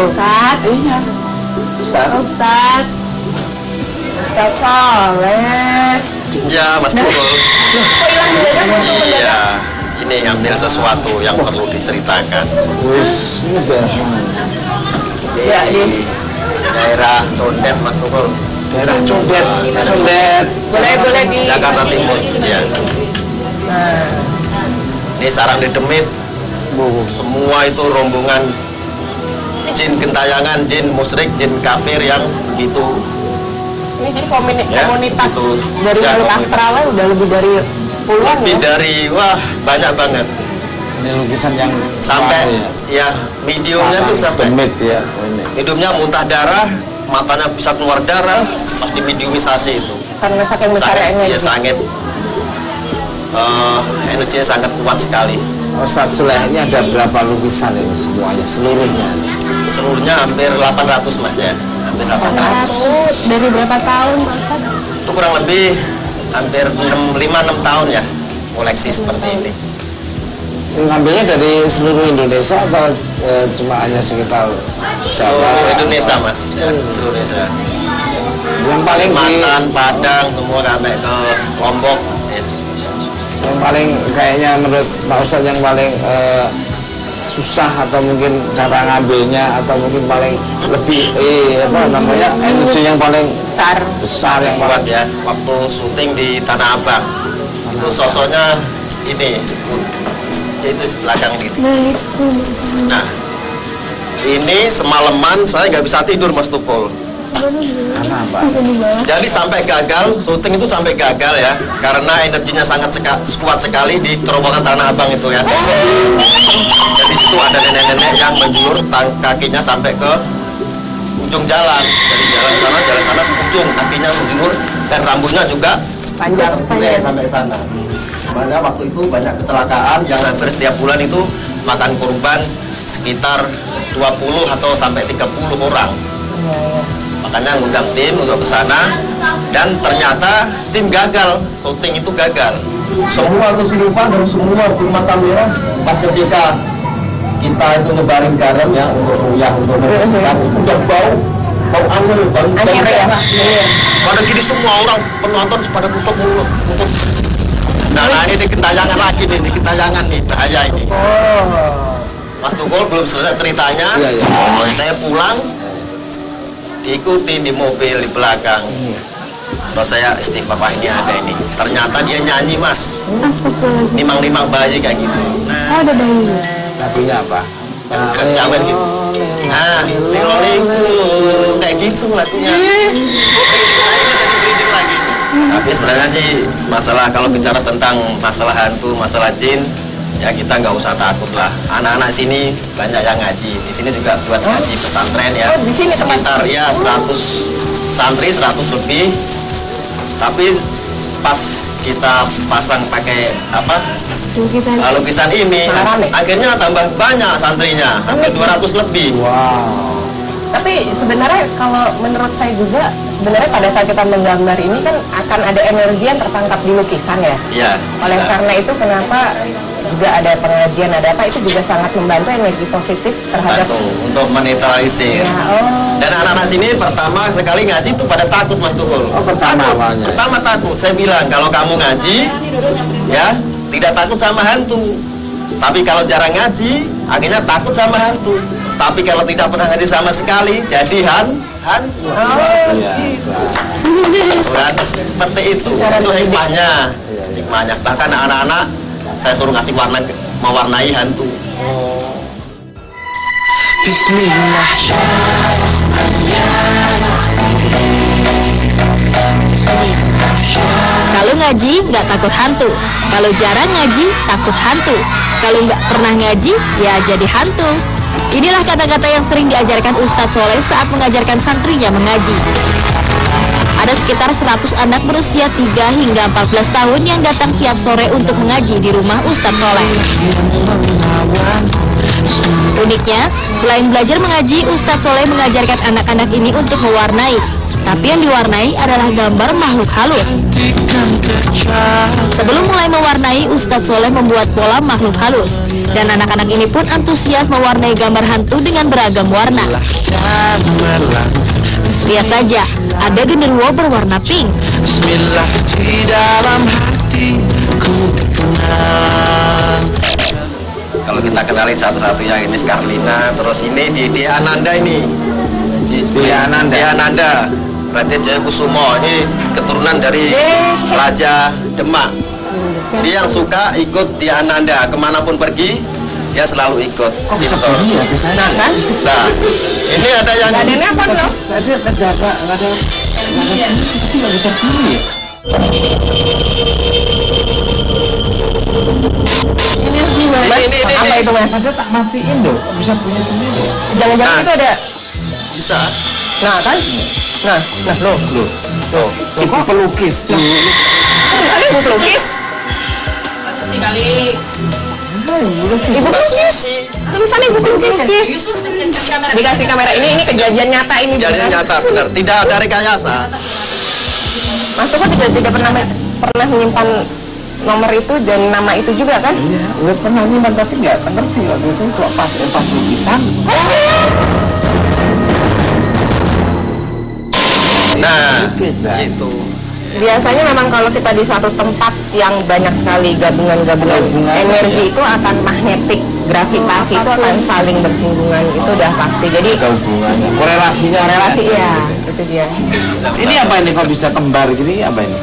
Ustaz. Iya. Ustaz Soleh. Ya, Mas Tukul. Iya, ini ngambil sesuatu yang perlu diceritakan. Wis, udah. Ya, di Daerah Condet, Mas Tukul. Daerah Condet. boleh di Jakarta Timur. Ya. Ini sarang dedemit. Semua itu rombongan jin gentayangan, jin musyrik, jin kafir yang begitu. Ini jadi Ya, komunitas itu. dari Ya, makhluk komunitas. astralnya udah lebih dari puluhan Lebih ya. dari, wah, banyak banget. Ini lukisan yang Sampai ya mediumnya tuh sampai demit ya. Ini. hidupnya muntah darah, matanya bisa keluar darah, pasti mediumisasi itu. Karena saking besarnya Ya sangat energinya sangat kuat sekali. Ustadz Soleh ini ada berapa lukisan ini semuanya seluruhnya? Seluruhnya hampir 800 Mas ya, hampir 800. Dari berapa tahun Pak Ustaz? Itu kurang lebih hampir 5-6 tahun ya koleksi seperti ini. Ngambilnya dari seluruh Indonesia atau cuma hanya sekitar Seluruh Indonesia Mas, ya, seluruh Indonesia. Yang paling Kalimantan, Padang, semua sampai ke Lombok. Ya. yang paling kayaknya menurut Pak Ustadz yang paling susah atau mungkin cara ngambilnya atau mungkin paling lebih apa namanya energi yang paling besar yang Kuat ya, waktu syuting di Tanah Abang itu sosoknya ini itu di belakang ini. Nah ini semalaman saya nggak bisa tidur Mas Tukul. karena apa? Jadi sampai gagal, syuting itu sampai gagal ya, karena energinya sangat kuat sekali di terowongan Tanah Abang itu ya. Jadi situ ada nenek-nenek yang menjulur kakinya sampai ke ujung jalan. Dari jalan sana ujung kakinya menjulur dan rambutnya juga Panjang. sampai sana. Makanya waktu itu banyak kecelakaan yang hampir setiap bulan itu makan korban sekitar 20 atau sampai 30 orang. Makanya ngundang tim untuk ke sana dan ternyata tim gagal, syuting itu gagal. Semua kesurupan dan semua rumah kamera pas ketika kita itu nyebarin garam ya untuk ruyah untuk membersihkan itu udah bau angin ya. pada gini semua orang penonton pada tutup mulut tutup. Nah ini gentayangan lagi nih, gentayangan nih bahaya ini. Mas Tukul belum selesai ceritanya. Saya pulang diikuti di mobil di belakang. Terus saya istighfar, wah ini ada ini. Ternyata dia nyanyi Mas. Nimang-nimang bayi kayak gitu. Nah, ada bayi. Lagunya apa? kecamen gitu. Nah, liloliku kayak gitu lagunya. Akhirnya tadi breeding lagi. Tapi sebenarnya sih masalah kalau bicara tentang masalah hantu, masalah jin, ya kita nggak usah takut lah. Anak-anak sini banyak yang ngaji. Di sini juga buat ngaji pesantren ya. Sekitar ya 100 santri, 100 lebih. Tapi pas kita pasang pakai apa lukisan ini, akhirnya tambah banyak santrinya, hampir 200 lebih. Wow. Tapi sebenarnya kalau menurut saya juga sebenarnya pada saat kita menggambar ini kan akan ada energi yang tertangkap di lukisan ya. Iya. Oleh karena itu kenapa juga ada pengajian, ada apa itu juga sangat membantu energi positif terhadap untuk menetralisir. Ya, Dan anak-anak sini pertama sekali ngaji itu pada takut Mas Tukul. Pertama takut. Saya bilang kalau kamu ngaji ya tidak takut sama hantu. Tapi kalau jarang ngaji akhirnya takut sama hantu. Tapi kalau tidak pernah ngaji sama sekali jadi hantu. Gitu. Kan? Seperti itu. Itu hikmahnya. Hikmahnya. Bahkan anak-anak saya suruh ngasih warna, mewarnai hantu. Bismillah. Kalau ngaji nggak takut hantu, kalau jarang ngaji takut hantu, kalau nggak pernah ngaji ya jadi hantu. Inilah kata-kata yang sering diajarkan Ustadz Soleh saat mengajarkan santrinya mengaji. Ada sekitar 100 anak berusia 3 hingga 14 tahun yang datang tiap sore untuk mengaji di rumah Ustadz Soleh. Uniknya, selain belajar mengaji, Ustadz Soleh mengajarkan anak-anak ini untuk mewarnai. tapi yang diwarnai adalah gambar makhluk halus. Sebelum mulai mewarnai, Ustadz Soleh membuat pola makhluk halus, dan anak-anak ini pun antusias mewarnai gambar hantu dengan beragam warna. Lihat saja, ada genderuwo berwarna pink. Bismillah di dalam hatiku tenang. Kalau kita kenalin satu-satu, yang ini Skarlina, terus ini di Ananda ini. Di Ananda. Raden Jaya Kusumo, ini keturunan dari Raja Demak. Dia yang suka ikut di Ananda, kemanapun pergi dia selalu ikut. Kok bisa bunyi ya biasanya kan? Nah, ini ada yang Ini apa loh? Nggak ada tapi nggak bisa bunyi. Energi mas. Ini. Apa itu mas? Ada tak matiin loh, kok bisa bunyi sendiri? Jangan-jangan Nah. itu ada. bisa. Nah kan? Nah loh. Ibu pelukis. Misalnya ibu pelukis. Ibu Mbak pelukis. Susi. Misalnya ibu pelukis. Dikasih kamera ini kejadian nyata ini. Jadinya benar. nyata benar, tidak ada rekayasa. Mas Tuko tidak pernah menyimpan nomor itu dan nama itu juga kan? Iya, udah pernah nyimpan tapi nggak ngerti waktu itu kok pas lukisan. Nah, Lukis, nah. itu. Biasanya memang kalau kita di satu tempat yang banyak sekali gabungan-gabungan energi itu akan magnetik, gravitasi itu akan saling bersinggungan, itu udah pasti. Jadi Ada hubungannya, korelasinya. relasi ya, itu dia. Ini apa ini kok bisa kembar gini? Apa ini?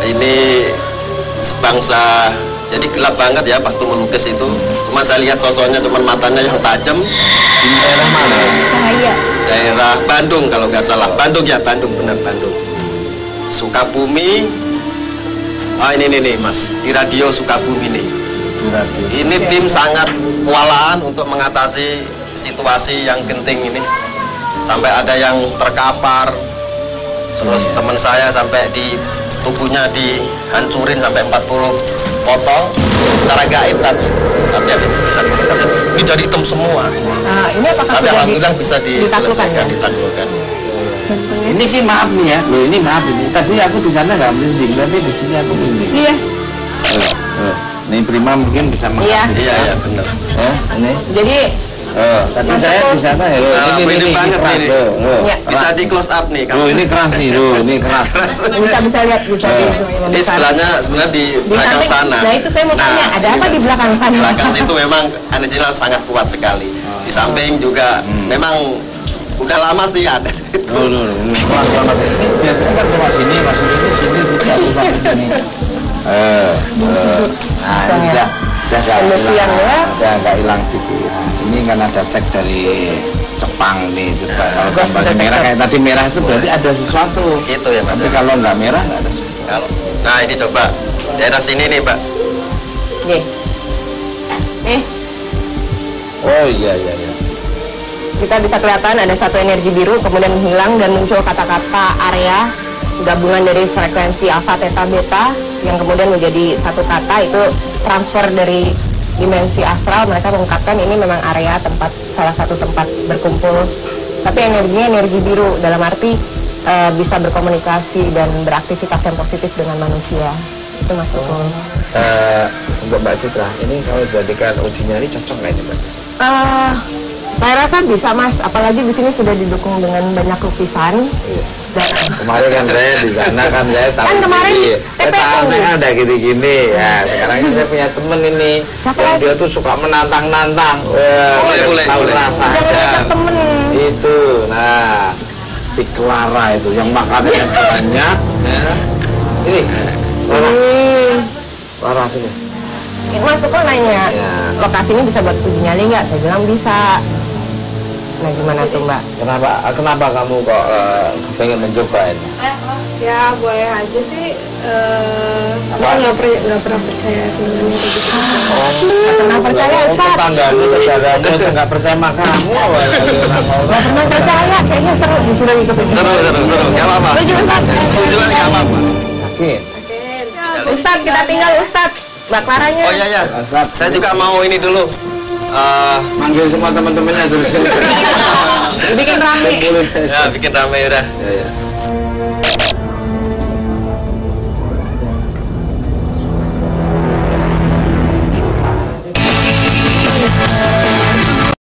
Ini sebangsa, jadi gelap banget ya waktu melukis itu. Cuma saya lihat sosoknya, cuma matanya yang tajam. Di daerah mana? Cahaya. Daerah Bandung kalau nggak salah. Bandung ya, Bandung, benar Bandung. Sukabumi. Ah ini nih Mas, di radio Sukabumi nih. Ini tim sangat kewalahan untuk mengatasi situasi yang genting ini. Sampai ada yang terkapar. Terus teman saya sampai di tubuhnya dihancurin sampai 40 potong secara gaib tapi habis itu bisa diketahui. Ini dari hitam semua. Nah, ini apakah Tapi sudah alhamdulillah bisa ditaklukkan diselesaikan, ya? ditaklukkan. Ini sih maaf nih ya, loh ini maaf ini. Tadi aku di sana nggak merinding, tapi di sini aku merinding. Iya. Ini Prima mungkin bisa mengerti. Iya. Iya ya benar. Ini. Jadi Tadi Mas saya Teguh. di sana ya. Nah, merinding banget keras, ini. loh. Ya. Bisa di close up nih Loh, ini keras nih, loh, ini keras. bisa lihat bisa di Ini sebelahnya sebenarnya di belakang samping. sana. Nah itu saya mau tanya, ada apa di belakang sana? Di belakang situ memang energinya sangat kuat sekali. Di samping juga memang udah lama sih ada di situ. Loh, ini keras banget. Ini biasanya kan cuma sini, masuk ini, sini, aku sampai sini. Nah, ini sudah nggak Penelitian hilang, ya. nggak hilang dikit. Ini kan ada cek dari Jepang nih, coba kalau gambarnya merah kayak tadi merah itu berarti ada sesuatu. Itu ya Mas. Tapi kalau nggak merah nggak ada sesuatu. Nah ini coba daerah sini nih Mbak. Nih. Oh iya. Kita bisa kelihatan ada satu energi biru kemudian menghilang dan muncul kata-kata area gabungan dari frekuensi alfa, theta, beta yang kemudian menjadi satu kata, itu transfer dari dimensi astral. Mereka mengungkapkan ini memang area tempat, salah satu tempat berkumpul, tapi energinya energi biru dalam arti bisa berkomunikasi dan beraktivitas yang positif dengan manusia. Itu Mas Tukul. Untuk Mbak Citra, ini kalau jadikan uji nyali cocok nggak ini Mbak? Saya rasa bisa Mas, apalagi di sini sudah didukung dengan banyak lukisan. Dan Kemarin kan saya di sana kan saya tahu. Kan kemarin sendiri. TPU. Saya tahu saya kan udah gini-gini ya. Sekarang ini saya punya temen ini. Siapa yang lagi? dia tuh suka menantang-nantang. Boleh. Tahu rasa jangan aja. ngajak temen. Itu, nah si Clara itu yang makanannya banyak. Ya. Ini, Clara sini. Mas Tukul nanya, Ya. lokasi ini bisa buat uji nyali nggak? Saya bilang bisa. Nah gimana tuh Mbak? Kenapa kamu kok pengen mencoba ini? Ya boleh aja sih. Aku nggak pernah percaya sebenarnya kayak gitu. Nggak pernah percaya Ustaz? Tetanggamu, saudaramu itu nggak percaya sama kamu. Nggak pernah percaya, kayaknya seru disuruh ikutin. Seru, nggak apa-apa. Setuju Ustaz? Setuju aja nggak apa-apa. Yakin? Ustaz, kita tinggal Ustaz. Mbak Claranya. Oh iya. Ustaz. Saya juga mau ini dulu. Manggil semua teman-temannya suruh sini. Bikin rame. Ya, bikin rame udah. Ya,